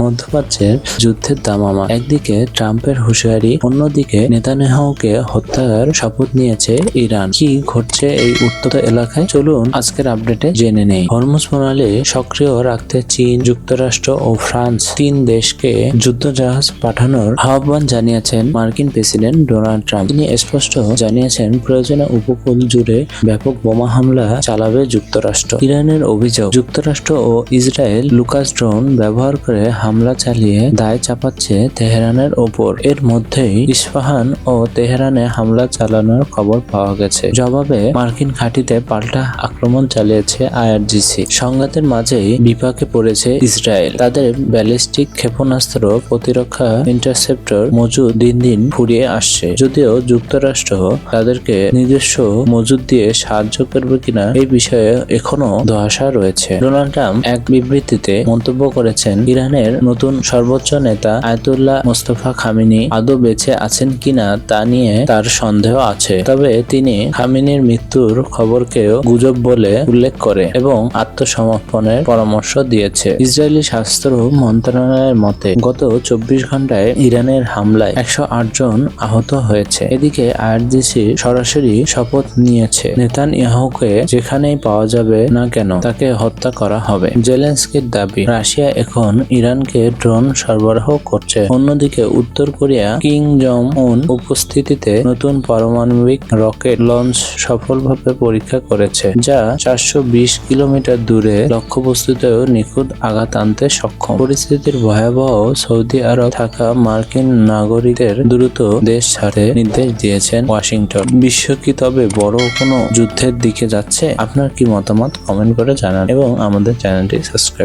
মধ্যপ্রাচ্যের যুদ্ধের দামামা। একদিকে ট্রাম্পের হুঁশিয়ারি, অন্যদিকে নেতানিয়াহুকে হত্যার শপথ নিয়েছে ইরান। কি ঘটছে এই উত্তপ্ত এলাকায়? চলুন আজকের আপডেটে জেনে নেই। হরমুজ প্রণালী সক্রিয় রাখতে চীন, যুক্তরাষ্ট্র ও ফ্রান্স তিন দেশকে যুদ্ধজাহাজ পাঠানোর আহ্বান জানিয়েছেন মার্কিন প্রেসিডেন্ট ডোনাল্ড ট্রাম্প। তিনি স্পষ্ট জানিয়েছেন প্রয়োজনে উপকূল জুড়ে ব্যাপক বোমা হামলা চালাবে যুক্তরাষ্ট্র। ইরানের অভিযোগ, যুক্তরাষ্ট্র ও ইসরায়েল লুকাস ড্রোন ব্যবহার করে হামলা চালিয়ে দায় চাপাচ্ছে তেহরানের ওপর। এর মধ্যেই ইস্পাহান ও তেহরানে হামলা চালানোর খবর পাওয়া গেছে। জবাবে মার্কিন ঘাঁটিতে পাল্টা আক্রমণ চালিয়েছে আইআরজিসি। সংঘাতের মাঝেই বিপাকে পড়েছে ইসরায়েল। তাদের ব্যালিস্টিক ক্ষেপণাস্ত্র প্রতিরক্ষা ইন্টারসেপ্টর মজুদ দিন দিন ফুরিয়ে আসছে। যদিও যুক্তরাষ্ট্র তাদেরকে নিজস্ব মজুদ দিয়ে সাহায্য করবে কিনা এই বিষয়ে এখনো ধোঁয়াশা রয়েছে। ডোনাল্ড ট্রাম্প এক বিবৃতিতে মন্তব্য করেছেন, ইরানের নতুন সর্বোচ্চ নেতা আয়াতুল্লাহ মোস্তফা খামেনি আদৌ বেঁচে আছেন কিনা তা নিয়ে তার সন্দেহ আছে। তবে তিনি খামেনির মৃত্যুর খবরকেও গুজব বলে উল্লেখ করে এবং আত্মসমর্পণের পরামর্শ দিয়েছে। ইসরায়েলি স্বাস্থ্য মন্ত্রণালয়ের মতে গত 24 ঘন্টায় ইরানের হামলায় 108 জন আহত হয়েছে। এদিকে আইআরজিসি সরাসরি শপথ নিয়েছে, নেতানিয়াহুকে যেখানেই পাওয়া যাবে না কেন তাকে হত্যা করা হবে। জেলেনস্কির দাবি, রাশিয়া এখন ইরানকে ড্রোন সরবরাহ করছে। অন্যদিকে উত্তর কোরিয়া কিং জং উন উপস্থিতিতে নতুন পারমাণবিক রকেট লঞ্চ সফলভাবে পরীক্ষা করেছে, যা 420 কিলোমিটার দূরে লক্ষ্যবস্তুতেও নিখুঁত আঘাত আনতে সক্ষম। পরিস্থিতির ভয়াবহ সৌদি আরব থাকা মার্কিন নাগরিকদের দ্রুত দেশ ছাড়তে নির্দেশ দিয়েছেন ওয়াশিংটন। বিশ্ব কি তবে বড় কোনো যুদ্ধের দিকে যাচ্ছে? আপনার কি মতামত কমেন্ট করে জানান এবং আমাদের চ্যানেলটি সাবস্ক্রাইব